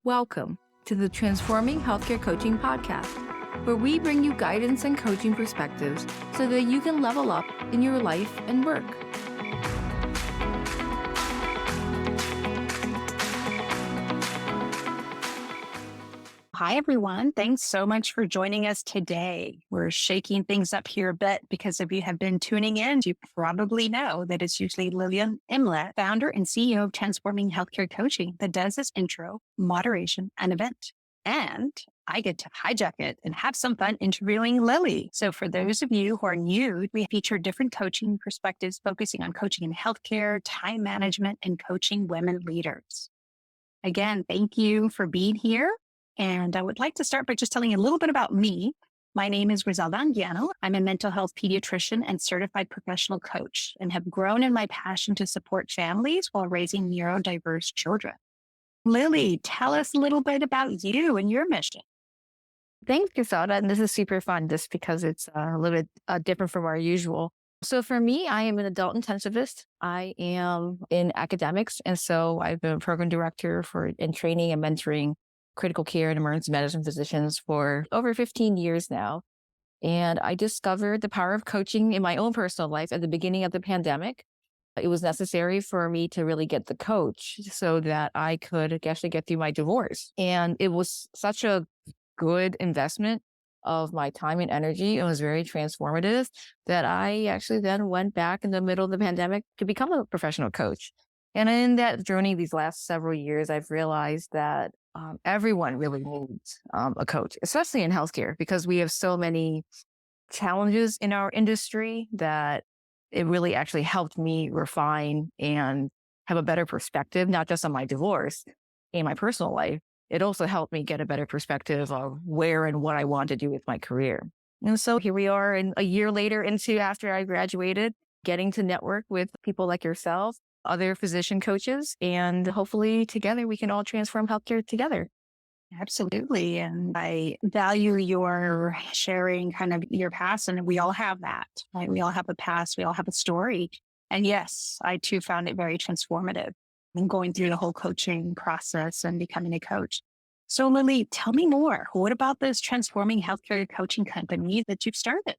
Welcome to the Transforming Healthcare Coaching Podcast, where we bring you guidance and coaching perspectives so that you can level up in your life and work. Hi, everyone. Thanks so much for joining us today. We're shaking things up here a bit because if you have been tuning in, you probably know that it's usually Lillian, Emlett, founder and CEO of Transforming Healthcare Coaching, that does this intro, moderation, and event. And I get to hijack it and have some fun interviewing Lily. So for those of you who are new, we feature different coaching perspectives focusing on coaching in healthcare, time management, and coaching women leaders. Again, thank you for being here. And I would like to start by just telling you a little bit about me. My name is Grizelda Anguiano. I'm a mental health pediatrician and certified professional coach and have grown in my passion to support families while raising neurodiverse children. Lily, tell us a little bit about you and your mission. Thanks, Grizelda. And this is super fun just because it's a little bit different from our usual. So for me, I am an adult intensivist. I am in academics. And so I've been a program director in training and mentoring critical care and emergency medicine physicians for over 15 years now. And I discovered the power of coaching in my own personal life at the beginning of the pandemic. It was necessary for me to really get the coach so that I could actually get through my divorce. And it was such a good investment of my time and energy. It was very transformative that I actually then went back in the middle of the pandemic to become a professional coach. And in that journey, these last several years, I've realized that everyone really needs a coach, especially in healthcare, because we have so many challenges in our industry that it really actually helped me refine and have a better perspective, not just on my divorce and my personal life. It also helped me get a better perspective of where and what I want to do with my career. And so here we are, and a year later after I graduated, getting to network with people like yourself, other physician coaches, and hopefully together we can all transform healthcare together. Absolutely. And I value your sharing kind of your past. And we all have that, right? We all have a past. We all have a story. And yes, I too found it very transformative in going through the whole coaching process and becoming a coach. So Lily, tell me more. What about this transforming healthcare coaching company that you've started?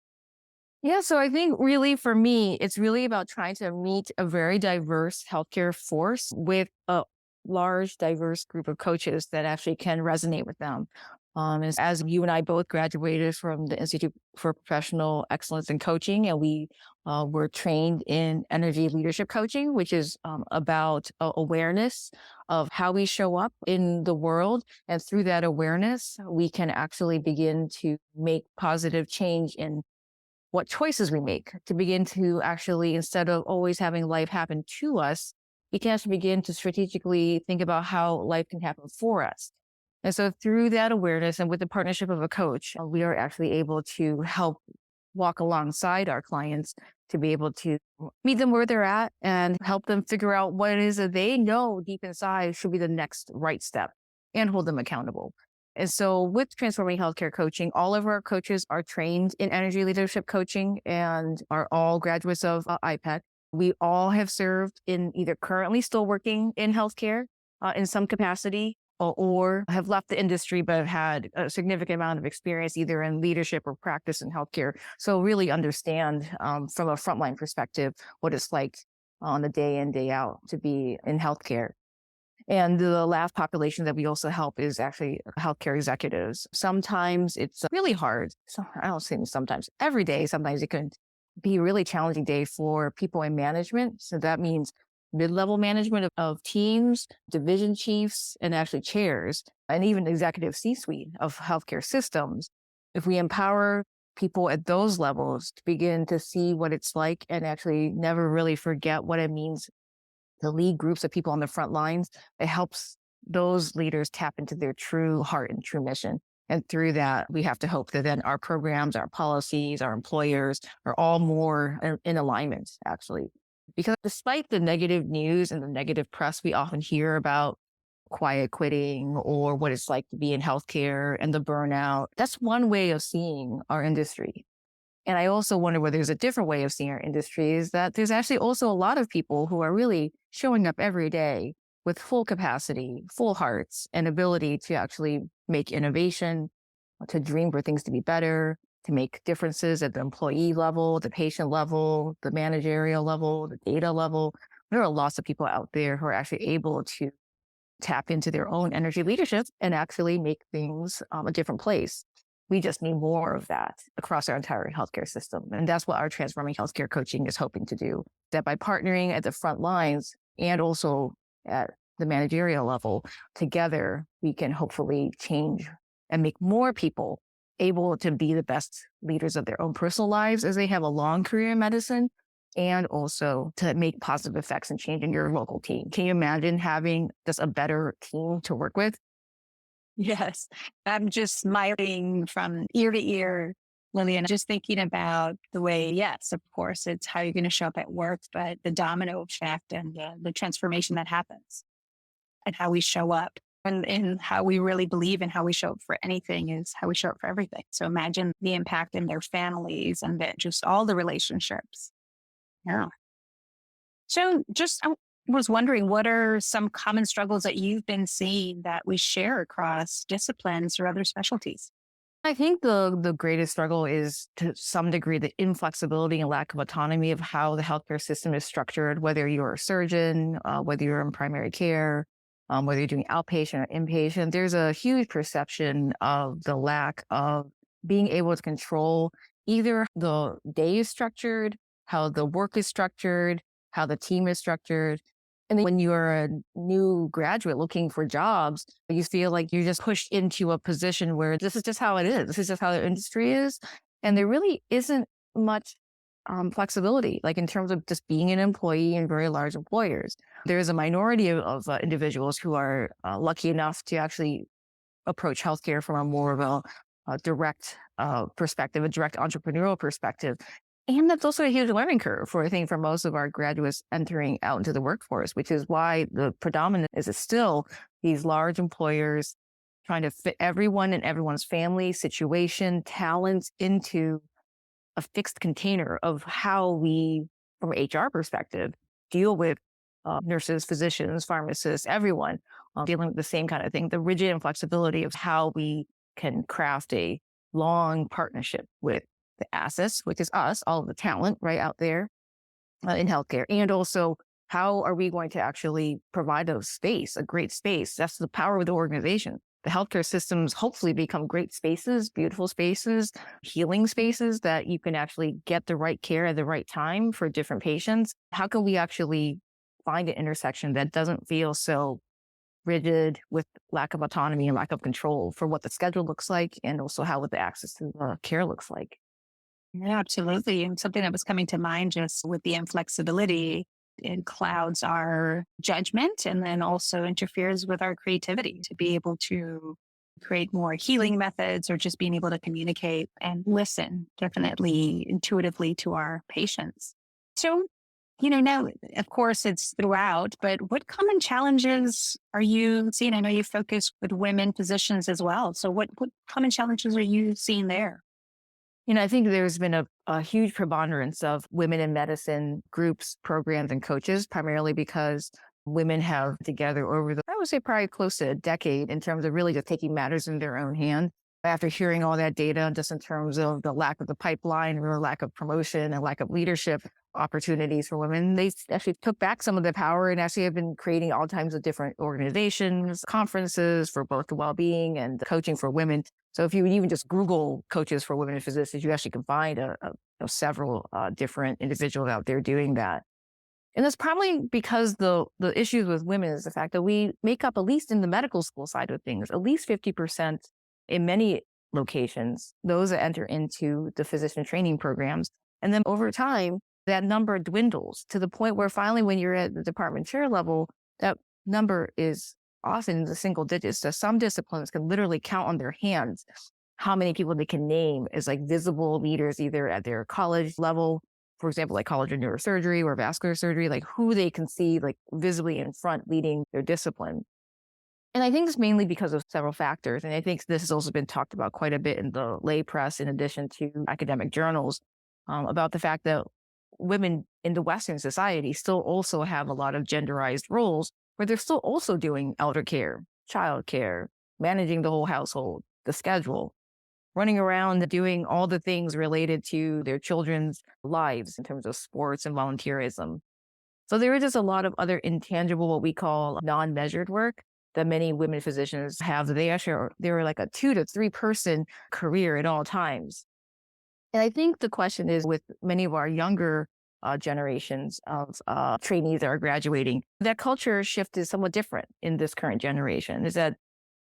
Yeah, so I think really for me, it's really about trying to meet a very diverse healthcare force with a large, diverse group of coaches that actually can resonate with them. As you and I both graduated from the Institute for Professional Excellence in Coaching, and we were trained in energy leadership coaching, which is about awareness of how we show up in the world. And through that awareness, we can actually begin to make positive change in what choices we make, to begin to actually, instead of always having life happen to us, we can actually begin to strategically think about how life can happen for us. And so through that awareness and with the partnership of a coach, we are actually able to help walk alongside our clients to be able to meet them where they're at and help them figure out what it is that they know deep inside should be the next right step and hold them accountable. And so with Transforming Healthcare Coaching, all of our coaches are trained in energy leadership coaching and are all graduates of IPEC. We all have served in either currently still working in healthcare in some capacity or have left the industry but have had a significant amount of experience either in leadership or practice in healthcare. So really understand from a frontline perspective what it's like on the day in, day out to be in healthcare. And the last population that we also help is actually healthcare executives. Sometimes it's really hard. So I don't say sometimes, every day, sometimes it can be a really challenging day for people in management. So that means mid-level management of teams, division chiefs, and actually chairs, and even executive C-suite of healthcare systems. If we empower people at those levels to begin to see what it's like and actually never really forget what it means to lead groups of people on the front lines, it helps those leaders tap into their true heart and true mission. And through that, we have to hope that then our programs, our policies, our employers are all more in alignment, actually. Because despite the negative news and the negative press we often hear about quiet quitting or what it's like to be in healthcare and the burnout, that's one way of seeing our industry. And I also wonder whether there's a different way of seeing our industry, is that there's actually also a lot of people who are really showing up every day with full capacity, full hearts, and ability to actually make innovation, to dream for things to be better, to make differences at the employee level, the patient level, the managerial level, the data level. There are lots of people out there who are actually able to tap into their own energy leadership and actually make things a different place. We just need more of that across our entire healthcare system. And that's what our transforming healthcare coaching is hoping to do. That by partnering at the front lines and also at the managerial level, together, we can hopefully change and make more people able to be the best leaders of their own personal lives as they have a long career in medicine, and also to make positive effects and change in your local team. Can you imagine having just a better team to work with? Yes. I'm just smiling from ear to ear, Lillian, just thinking about the way, yes, of course, it's how you're going to show up at work, but the domino effect and the transformation that happens and how we show up and how we really believe in how we show up for anything is how we show up for everything. So imagine the impact in their families and just all the relationships. Yeah. So just I was wondering, what are some common struggles that you've been seeing that we share across disciplines or other specialties? I think the greatest struggle is to some degree the inflexibility and lack of autonomy of how the healthcare system is structured, whether you're a surgeon, whether you're in primary care, whether you're doing outpatient or inpatient. There's a huge perception of the lack of being able to control either the day is structured, how the work is structured, how the team is structured. And then when you're a new graduate looking for jobs, you feel like you're just pushed into a position where this is just how it is. This is just how the industry is. And there really isn't much flexibility, like in terms of just being an employee in very large employers. There is a minority of individuals who are lucky enough to actually approach healthcare from a more of a direct perspective, a direct entrepreneurial perspective. And that's also a huge learning curve for, I think, for most of our graduates entering out into the workforce, which is why the predominant is still these large employers trying to fit everyone and everyone's family, situation, talents into a fixed container of how we, from an HR perspective, deal with nurses, physicians, pharmacists, everyone dealing with the same kind of thing, the rigid inflexibility of how we can craft a long partnership with the assets, which is us, all of the talent right out there in healthcare. And also, how are we going to actually provide a space, a great space? That's the power of the organization. The healthcare systems hopefully become great spaces, beautiful spaces, healing spaces that you can actually get the right care at the right time for different patients. How can we actually find an intersection that doesn't feel so rigid with lack of autonomy and lack of control for what the schedule looks like and also how what the access to the care looks like? Yeah, absolutely. And something that was coming to mind just with the inflexibility, it clouds our judgment and then also interferes with our creativity to be able to create more healing methods or just being able to communicate and listen definitely intuitively to our patients. So, now, of course, it's throughout, but what common challenges are you seeing? I know you focus with women physicians as well. So, what common challenges are you seeing there? I think there's been a huge preponderance of women in medicine groups, programs, and coaches, primarily because women have together over I would say probably close to a decade in terms of really just taking matters in their own hand. After hearing all that data, just in terms of the lack of the pipeline or lack of promotion and lack of leadership opportunities for women, they actually took back some of the power and actually have been creating all kinds of different organizations, conferences for both the well-being and the coaching for women. So if you even just Google coaches for women physicians, you actually can find several different individuals out there doing that. And that's probably because the issues with women is the fact that we make up, at least in the medical school side of things, at least 50% in many locations, those that enter into the physician training programs. And then over time, that number dwindles to the point where finally, when you're at the department chair level, that number is often in the single digits. So some disciplines can literally count on their hands how many people they can name as like visible leaders, either at their college level, for example, like college of neurosurgery or vascular surgery, like who they can see like visibly in front leading their discipline. And I think it's mainly because of several factors. And I think this has also been talked about quite a bit in the lay press, in addition to academic journals, about the fact that women in the Western society still also have a lot of genderized roles where they're still also doing elder care, child care, managing the whole household, the schedule, running around doing all the things related to their children's lives in terms of sports and volunteerism. So there is just a lot of other intangible, what we call non-measured work that many women physicians have. They actually they're like a 2 to 3 person career at all times. And I think the question is with many of our younger generations of trainees that are graduating, that culture shift is somewhat different in this current generation. Is that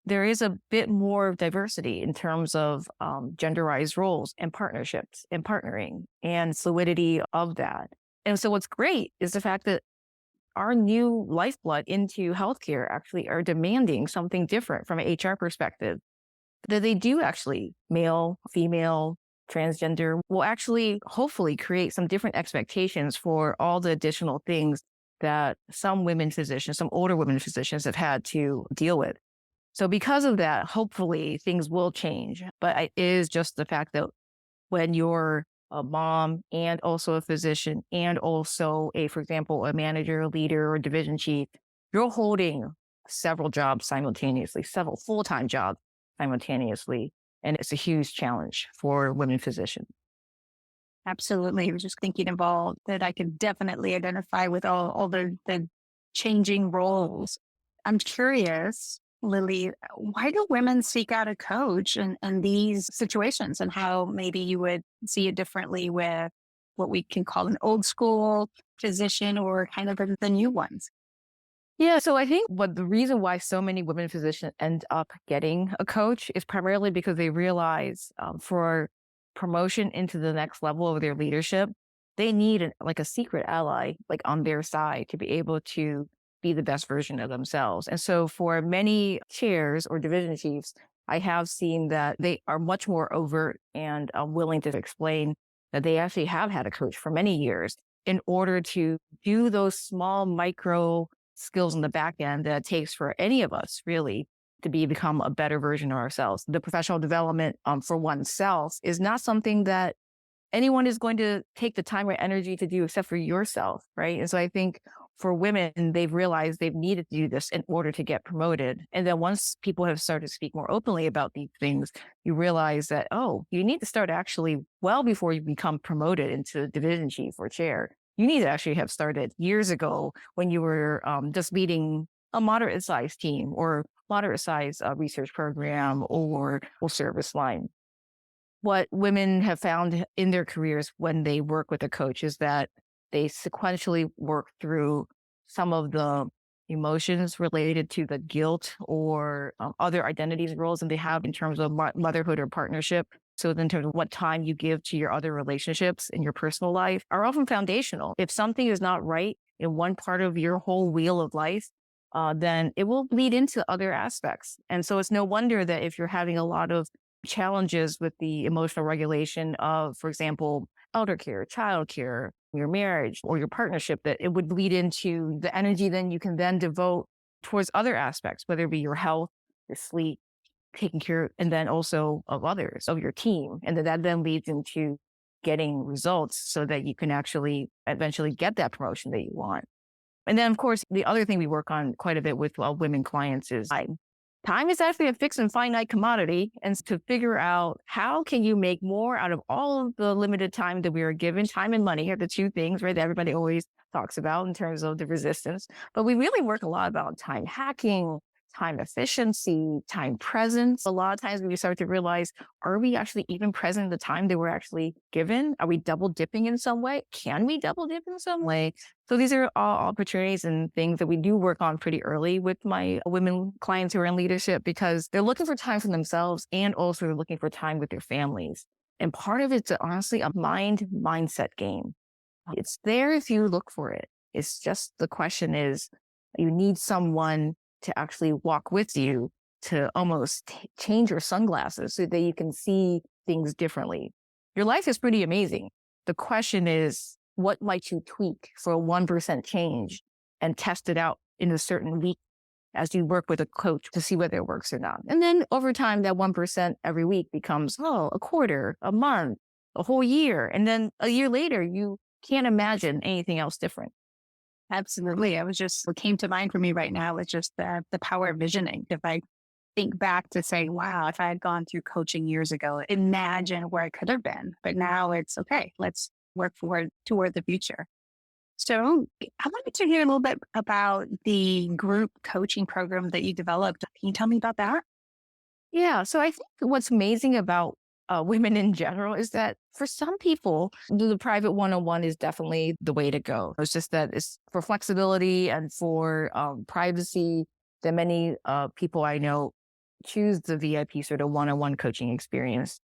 there is a bit more diversity in terms of genderized roles and partnerships and partnering and fluidity of that. And so what's great is the fact that our new lifeblood into healthcare actually are demanding something different from an HR perspective, that they do actually male, female, transgender will actually hopefully create some different expectations for all the additional things that some women physicians, some older women physicians have had to deal with. So because of that, hopefully things will change. But it is just the fact that when you're a mom and also a physician and also for example, a manager, a leader, or division chief, you're holding several jobs simultaneously, several full-time jobs simultaneously. And it's a huge challenge for women physicians. Absolutely. I was just thinking of all that I could definitely identify with all the changing roles. I'm curious, Lily, why do women seek out a coach in these situations, and how maybe you would see it differently with what we can call an old school physician or kind of the new ones? Yeah, so I think what the reason why so many women physicians end up getting a coach is primarily because they realize for promotion into the next level of their leadership, they need like a secret ally, like on their side to be able to be the best version of themselves. And so for many chairs or division chiefs, I have seen that they are much more overt and willing to explain that they actually have had a coach for many years in order to do those small micro skills in the back end that it takes for any of us really to become a better version of ourselves. The professional development for oneself is not something that anyone is going to take the time or energy to do except for yourself, right? And so I think for women, they've realized they've needed to do this in order to get promoted. And then once people have started to speak more openly about these things, you realize that, oh, you need to start actually well before you become promoted into division chief or chair. You need to actually have started years ago when you were just leading a moderate sized team or moderate sized research program or service line. What women have found in their careers when they work with a coach is that they sequentially work through some of the emotions related to the guilt or other identities and roles that they have in terms of motherhood or partnership. So in terms of what time you give to your other relationships in your personal life are often foundational. If something is not right in one part of your whole wheel of life, then it will bleed into other aspects. And so it's no wonder that if you're having a lot of challenges with the emotional regulation of, for example, elder care, child care, your marriage or your partnership, that it would bleed into the energy then you can then devote towards other aspects, whether it be your health, your sleep, taking care, and then also of others, of your team. And that then leads into getting results so that you can actually eventually get that promotion that you want. And then, of course, the other thing we work on quite a bit with women clients is time. Time is actually a fixed and finite commodity. And to figure out how can you make more out of all of the limited time that we are given, time and money are the two things, right, that everybody always talks about in terms of the resistance. But we really work a lot about time hacking, time efficiency, time presence. A lot of times when we start to realize, are we actually even present in the time that we're actually given? Are we double dipping in some way? Can we double dip in some way? So these are all opportunities and things that we do work on pretty early with my women clients who are in leadership, because they're looking for time for themselves and also they're looking for time with their families. And part of it's honestly a mindset game. It's there if you look for it. It's just the question is, you need someone to actually walk with you to almost change your sunglasses so that you can see things differently. Your life is pretty amazing. The question is, what might you tweak for a 1% change and test it out in a certain week as you work with a coach to see whether it works or not. And then over time, that 1% every week becomes, a quarter, a month, a whole year. And then a year later, you can't imagine anything else different. Absolutely. I was just what came to mind for me right now was just the power of visioning. If I think back to say, wow, if I had gone through coaching years ago, imagine where I could have been. But now it's okay, let's work forward toward the future. So I wanted to hear a little bit about the group coaching program that you developed. Can you tell me about that? Yeah. So I think what's amazing about women in general is that for some people, the private one on one is definitely the way to go. It's just that it's for flexibility and for privacy that many people I know choose the VIP sort of one on one coaching experience.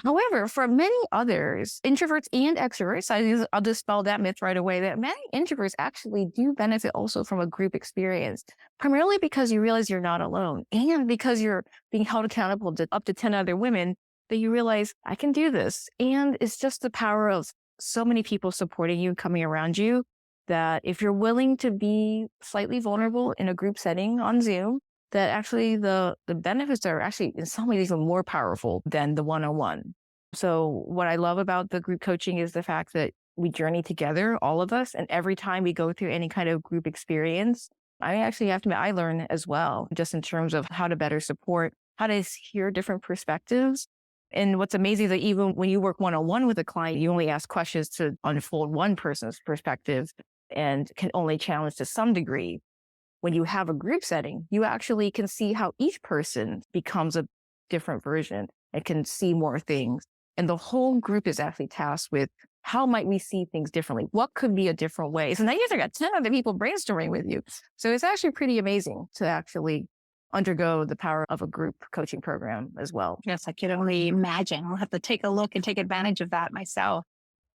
However, for many others, introverts and extroverts, I'll dispel that myth right away that many introverts actually do benefit also from a group experience, primarily because you realize you're not alone and because you're being held accountable to up to 10 other women that you realize I can do this. And it's just the power of so many people supporting you and coming around you that if you're willing to be slightly vulnerable in a group setting on Zoom, that actually the benefits are actually in some ways even more powerful than the one-on-one. So what I love about the group coaching is the fact that we journey together, all of us, and every time we go through any kind of group experience, I actually have to admit I learn as well, just in terms of how to better support, how to hear different perspectives. And what's amazing is that even when you work one-on-one with a client, you only ask questions to unfold one person's perspective and can only challenge to some degree. When you have a group setting, you actually can see how each person becomes a different version and can see more things. And the whole group is actually tasked with how might we see things differently? What could be a different way? So now you guys got 10 other people brainstorming with you. So it's actually pretty amazing to actually undergo the power of a group coaching program as well. Yes, I could only imagine. I'll have to take a look and take advantage of that myself.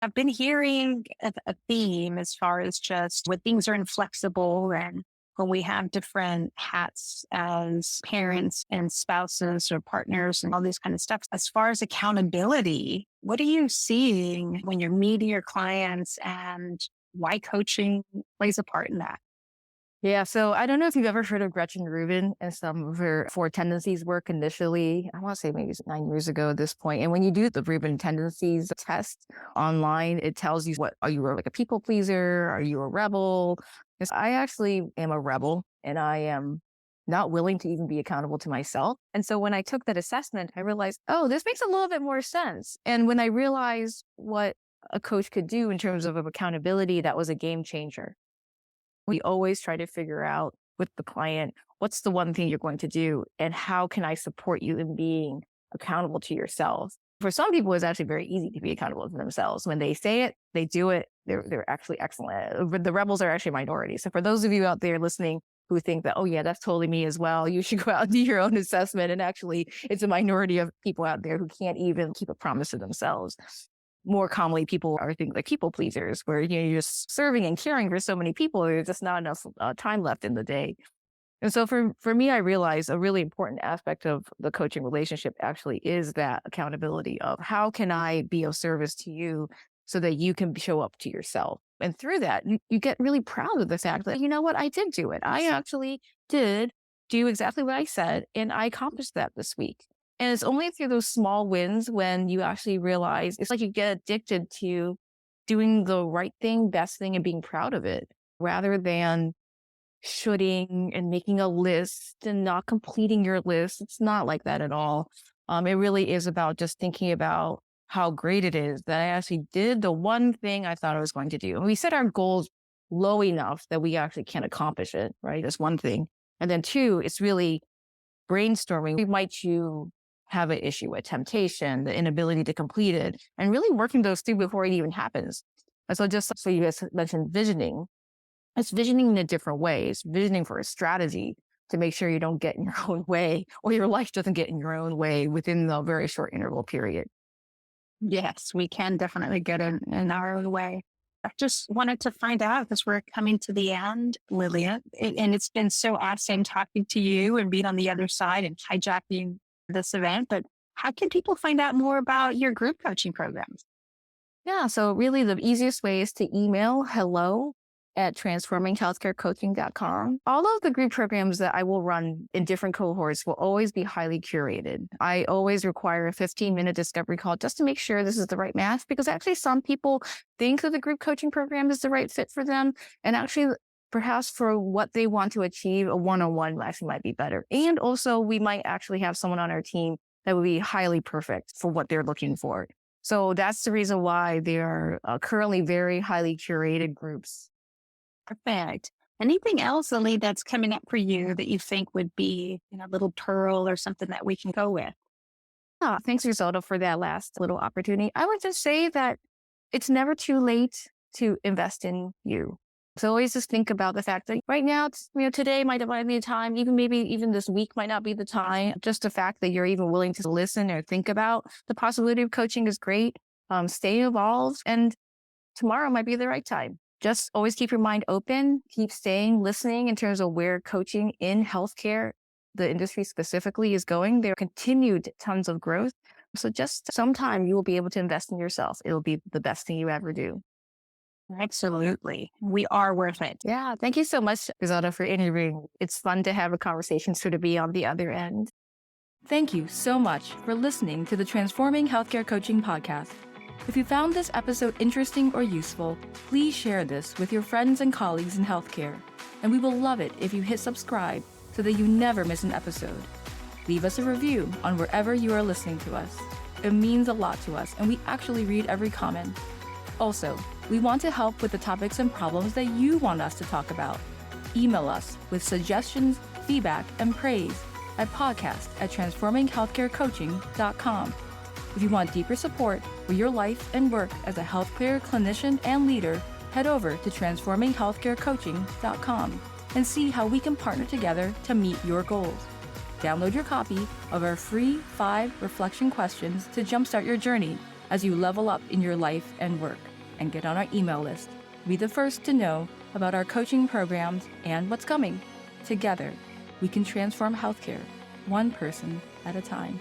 I've been hearing a theme as far as just when things are inflexible and when we have different hats as parents and spouses or partners and all this kind of stuff. As far as accountability, what are you seeing when you're meeting your clients and why coaching plays a part in that? Yeah, so I don't know if you've ever heard of Gretchen Rubin and some of her four tendencies work initially. I want to say maybe it's 9 years ago at this point. And when you do the Rubin tendencies test online, it tells you what are you like a people pleaser? Are you a rebel? 'Cause I actually am a rebel and I am not willing to even be accountable to myself. And so when I took that assessment, I realized, oh, this makes a little bit more sense. And when I realized what a coach could do in terms of accountability, that was a game changer. We always try to figure out with the client, what's the one thing you're going to do? And how can I support you in being accountable to yourself? For some people, it's actually very easy to be accountable to themselves. When they say it, they do it. They're actually excellent. The rebels are actually minorities. So for those of you out there listening who think that, oh yeah, that's totally me as well, you should go out and do your own assessment. And actually, it's a minority of people out there who can't even keep a promise to themselves. More commonly, people are think like people pleasers, where you're just serving and caring for so many people, there's just not enough time left in the day. And so for me, I realized a really important aspect of the coaching relationship actually is that accountability of how can I be of service to you so that you can show up to yourself. And through that, you get really proud of the fact that, you know what, I did do it. I actually did do exactly what I said, and I accomplished that this week. And it's only through those small wins when you actually realize it's like you get addicted to doing the right thing, best thing, and being proud of it rather than shooting and making a list and not completing your list. It's not like that at all. It really is about just thinking about how great it is that I actually did the one thing I thought I was going to do. And we set our goals low enough that we actually can accomplish it, right? That's one thing. And then two, it's really brainstorming. We might you have an issue with temptation, the inability to complete it, and really working those through before it even happens. And so just so you guys mentioned visioning, it's visioning in a different way. It's visioning for a strategy to make sure you don't get in your own way or your life doesn't get in your own way within the very short interval period. Yes, we can definitely get in our own way. I just wanted to find out because we're coming to the end, Lillian, and it's been so awesome talking to you and being on the other side and hijacking this event. But how can people find out more about your group coaching programs? Yeah. So really the easiest way is to email hello at transforminghealthcarecoaching.com. All of the group programs that I will run in different cohorts will always be highly curated. I always require a 15-minute discovery call just to make sure this is the right match, because actually some people think that the group coaching program is the right fit for them. And actually, perhaps for what they want to achieve, a one-on-one actually might be better. And also, we might actually have someone on our team that would be highly perfect for what they're looking for. So that's the reason why they are currently very highly curated groups. Perfect. Anything else, Lily, that's coming up for you that you think would be a little pearl or something that we can go with? Thanks, Grizelda, for that last little opportunity. I would just say that it's never too late to invest in you. So always just think about the fact that right now, today might not be the time, even maybe even this week might not be the time. Just the fact that you're even willing to listen or think about the possibility of coaching is great. Stay involved, and tomorrow might be the right time. Just always keep your mind open, keep staying, listening in terms of where coaching in healthcare, the industry specifically, is going. There are continued tons of growth. So just sometime you will be able to invest in yourself. It'll be the best thing you ever do. Absolutely. We are worth it. Yeah. Thank you so much, Grizelda, for interviewing. It's fun to have a conversation, so to be on the other end. Thank you so much for listening to the Transforming Healthcare Coaching podcast. If you found this episode interesting or useful, please share this with your friends and colleagues in healthcare. And we will love it if you hit subscribe so that you never miss an episode. Leave us a review on wherever you are listening to us. It means a lot to us, and we actually read every comment. Also, we want to help with the topics and problems that you want us to talk about. Email us with suggestions, feedback, and praise at podcast@transforminghealthcarecoaching.com. If you want deeper support for your life and work as a healthcare clinician and leader, head over to transforminghealthcarecoaching.com and see how we can partner together to meet your goals. Download your copy of our free 5 reflection questions to jumpstart your journey as you level up in your life and work, and get on our email list. Be the first to know about our coaching programs and what's coming. Together, we can transform healthcare, one person at a time.